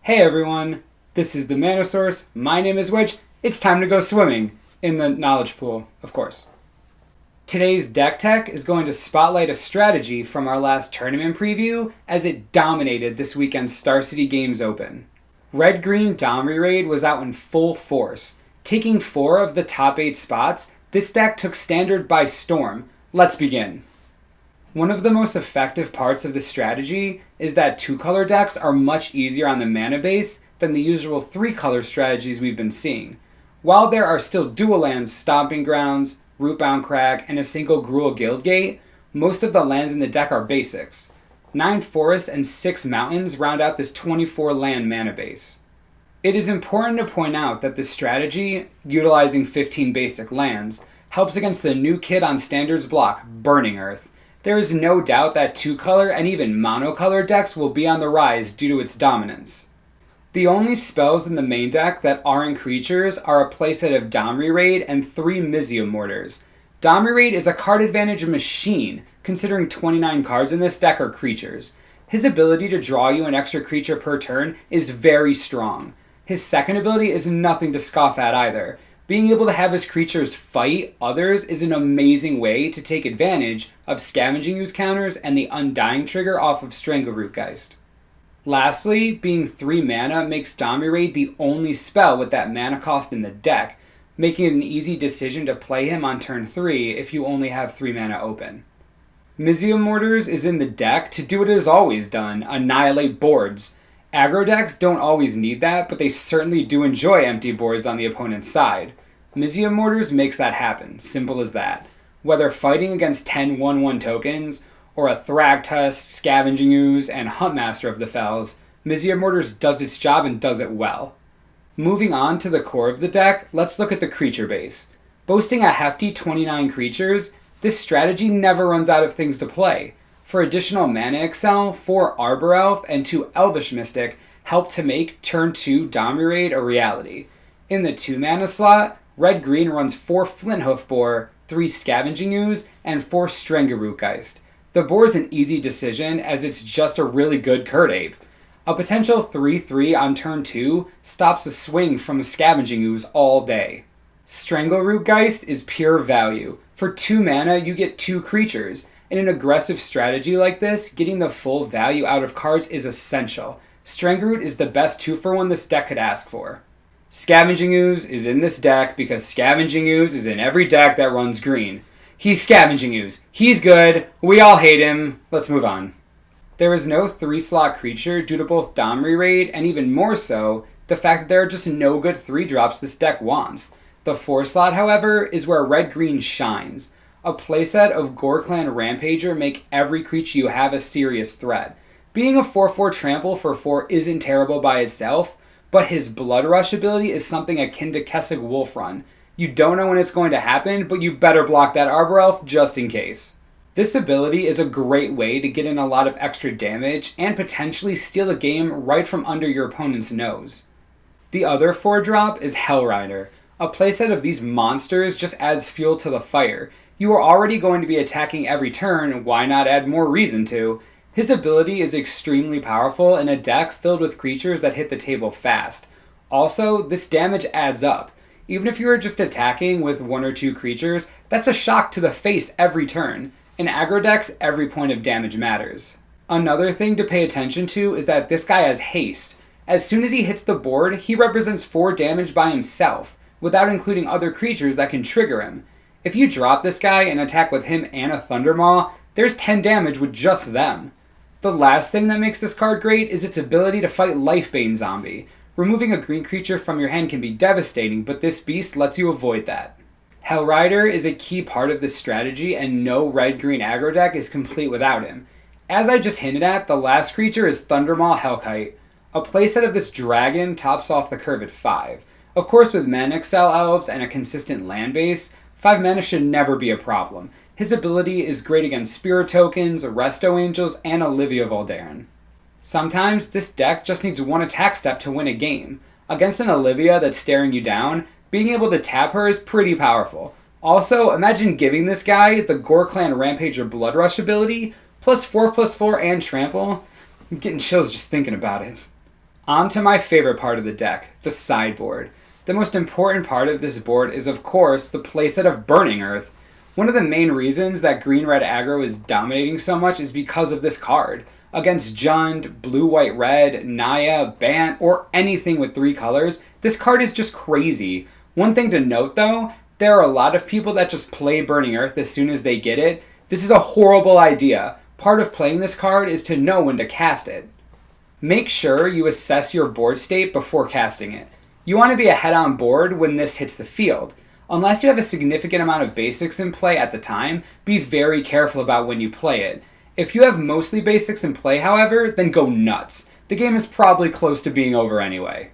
Hey everyone, this is the Mana Source, my name is Wedge, it's time to go swimming, in the knowledge pool, of course. Today's deck tech is going to spotlight a strategy from our last tournament preview as it dominated this weekend's Star City Games Open. Red-Green Domri Rade was out in full force. Taking 4 of the top 8 spots, this deck took Standard by storm. Let's begin. One of the most effective parts of this strategy is that 2-color decks are much easier on the mana base than the usual 3-color strategies we've been seeing. While there are still dual lands, Stomping Grounds, Rootbound Crag, and a single Gruul Guildgate, most of the lands in the deck are basics. 9 forests and 6 mountains round out this 24 land mana base. It is important to point out that this strategy, utilizing 15 basic lands, helps against the new kid on Standard's block, Burning Earth. There is no doubt that 2-color and even monocolor decks will be on the rise due to its dominance. The only spells in the main deck that aren't creatures are a playset of Domri Rade and 3 Mizzium Mortars. Domri Rade is a card advantage machine, considering 29 cards in this deck are creatures. His ability to draw you an extra creature per turn is very strong. His second ability is nothing to scoff at either. Being able to have his creatures fight others is an amazing way to take advantage of Scavenging Ooze counters and the Undying trigger off of Strangleroot Geist. Lastly, being 3 mana makes Domri Rade the only spell with that mana cost in the deck, making it an easy decision to play him on turn 3 if you only have 3 mana open. Mizzium Mortars is in the deck to do what it has always done, annihilate boards. Aggro decks don't always need that, but they certainly do enjoy empty boards on the opponent's side. Mizzium Mortars makes that happen, simple as that. Whether fighting against 10 1/1 tokens, or a Thragtusk, Scavenging Ooze, and Huntmaster of the Fells, Mizzium Mortars does its job and does it well. Moving on to the core of the deck, let's look at the creature base. Boasting a hefty 29 creatures, this strategy never runs out of things to play. For additional mana excel, 4 Arbor Elf and 2 Elvish Mystic help to make turn 2 Domri Rade a reality. In the 2 mana slot, Red-Green runs 4 Flinthoof Boar, 3 Scavenging Ooze, and 4 Strangleroot Geist. The boar is an easy decision as it's just a really good Curd Ape. A potential 3/3 on turn 2 stops a swing from a Scavenging Ooze all day. Strangleroot Geist is pure value. For 2 mana, you get 2 creatures. In an aggressive strategy like this, getting the full value out of cards is essential. Strangleroot is the best 2-for-1 this deck could ask for. Scavenging Ooze is in this deck because Scavenging Ooze is in every deck that runs green. He's Scavenging Ooze. He's good. We all hate him. Let's move on. There is no 3-slot creature due to both Domri Rade and even more so, the fact that there are just no good 3-drops this deck wants. The 4-slot, however, is where Red-Green shines. A playset of Ghor-Clan Rampager make every creature you have a serious threat. Being a 4/4 trample for 4 isn't terrible by itself, but his Blood Rush ability is something akin to Kessig Wolfrun. You don't know when it's going to happen, but you better block that Arbor Elf just in case. This ability is a great way to get in a lot of extra damage and potentially steal a game right from under your opponent's nose. The other 4-drop is Hellrider. A playset of these monsters just adds fuel to the fire. You are already going to be attacking every turn, why not add more reason to? His ability is extremely powerful in a deck filled with creatures that hit the table fast. Also, this damage adds up. Even if you are just attacking with 1 or 2 creatures, that's a shock to the face every turn. In aggro decks, every point of damage matters. Another thing to pay attention to is that this guy has haste. As soon as he hits the board, he represents 4 damage by himself, without including other creatures that can trigger him. If you drop this guy and attack with him and a Thundermaw, there's 10 damage with just them. The last thing that makes this card great is its ability to fight Lifebane Zombie. Removing a green creature from your hand can be devastating, but this beast lets you avoid that. Hellrider is a key part of this strategy, and no red-green aggro deck is complete without him. As I just hinted at, the last creature is Thundermaw Hellkite. A playset of this dragon tops off the curve at 5. Of course, with mana excel elves and a consistent land base, 5 mana should never be a problem. His ability is great against Spirit Tokens, Resto Angels, and Olivia Voldaren. Sometimes, this deck just needs 1 attack step to win a game. Against an Olivia that's staring you down, being able to tap her is pretty powerful. Also, imagine giving this guy the Ghor-Clan Rampager Blood Rush ability, plus 4/4 and trample. I'm getting chills just thinking about it. On to my favorite part of the deck, the sideboard. The most important part of this board is, of course, the playset of Burning Earth. One of the main reasons that green-red aggro is dominating so much is because of this card. Against Jund, blue-white-red, Naya, Bant, or anything with 3 colors, this card is just crazy. One thing to note though, there are a lot of people that just play Burning Earth as soon as they get it. This is a horrible idea. Part of playing this card is to know when to cast it. Make sure you assess your board state before casting it. You want to be ahead on board when this hits the field. Unless you have a significant amount of basics in play at the time, be very careful about when you play it. If you have mostly basics in play, however, then go nuts. The game is probably close to being over anyway.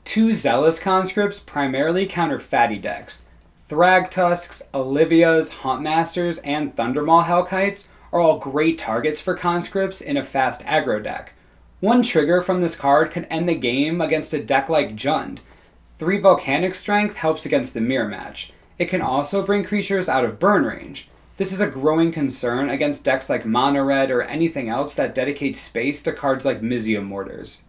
2 Zealous Conscripts primarily counter fatty decks. Thragtusks, Olivias, Huntmasters, and Thundermaw Hellkites are all great targets for conscripts in a fast aggro deck. One trigger from this card could end the game against a deck like Jund. 3 Volcanic Strength helps against the mirror match. It can also bring creatures out of burn range. This is a growing concern against decks like Mono Red or anything else that dedicates space to cards like Mizzium Mortars.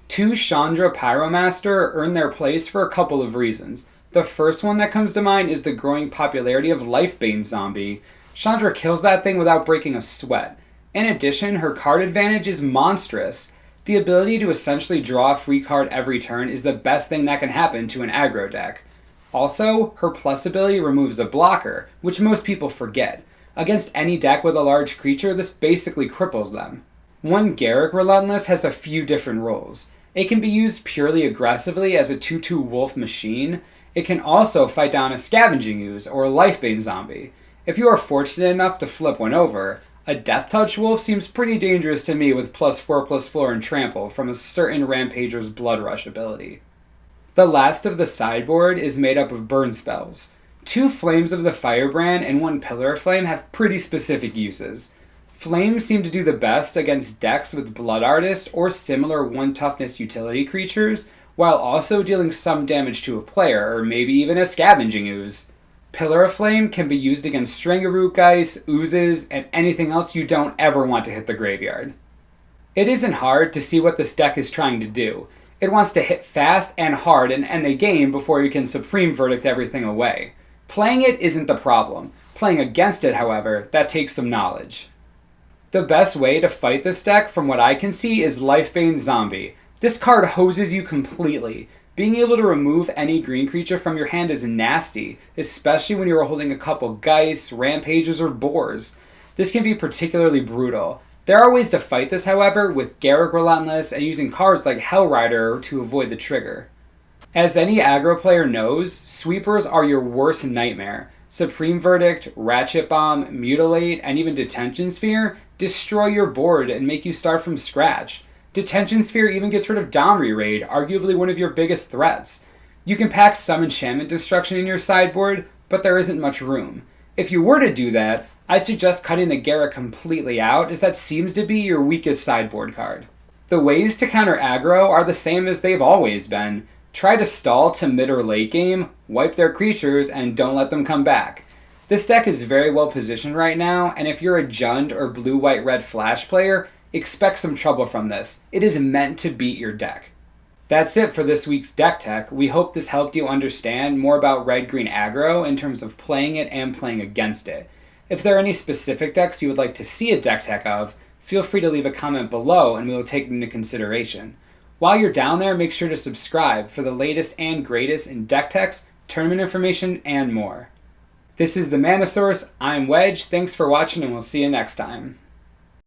2 Chandra Pyromaster earn their place for a couple of reasons. The first one that comes to mind is the growing popularity of Lifebane Zombie. Chandra kills that thing without breaking a sweat. In addition, her card advantage is monstrous. The ability to essentially draw a free card every turn is the best thing that can happen to an aggro deck. Also, her plus ability removes a blocker, which most people forget. Against any deck with a large creature, this basically cripples them. 1 Garruk Relentless has a few different roles. It can be used purely aggressively as a 2/2 wolf machine. It can also fight down a Scavenging Ooze or a Lifebane Zombie. If you are fortunate enough to flip one over, a Death Touch Wolf seems pretty dangerous to me with +4/+4 and Trample from a certain Rampager's Blood Rush ability. The last of the sideboard is made up of burn spells. 2 Flames of the Firebrand and 1 Pillar of Flame have pretty specific uses. Flames seem to do the best against decks with Blood Artist or similar 1 toughness utility creatures, while also dealing some damage to a player, or maybe even a Scavenging Ooze. Pillar of Flame can be used against Strangleroot Geist, Oozes, and anything else you don't ever want to hit the graveyard. It isn't hard to see what this deck is trying to do. It wants to hit fast and hard and end the game before you can Supreme Verdict everything away. Playing it isn't the problem. Playing against it, however, that takes some knowledge. The best way to fight this deck, from what I can see, is Lifebane Zombie. This card hoses you completely. Being able to remove any green creature from your hand is nasty, especially when you're holding a couple Geists, Rampagers, or Boars. This can be particularly brutal. There are ways to fight this, however, with Garruk Relentless and using cards like Hellrider to avoid the trigger. As any aggro player knows, sweepers are your worst nightmare. Supreme Verdict, Ratchet Bomb, Mutilate, and even Detention Sphere destroy your board and make you start from scratch. Detention Sphere even gets rid of Domri Rade, arguably one of your biggest threats. You can pack some enchantment destruction in your sideboard, but there isn't much room. If you were to do that, I suggest cutting the Garruk completely out, as that seems to be your weakest sideboard card. The ways to counter aggro are the same as they've always been. Try to stall to mid or late game, wipe their creatures, and don't let them come back. This deck is very well positioned right now, and if you're a Jund or blue-white-red flash player, expect some trouble from this. It is meant to beat your deck. That's it for this week's deck tech. We hope this helped you understand more about red-green aggro in terms of playing it and playing against it. If there are any specific decks you would like to see a deck tech of, feel free to leave a comment below and we will take it into consideration. While you're down there, make sure to subscribe for the latest and greatest in deck techs, tournament information, and more. This is the Mana Source. I'm Wedge. Thanks for watching and we'll see you next time.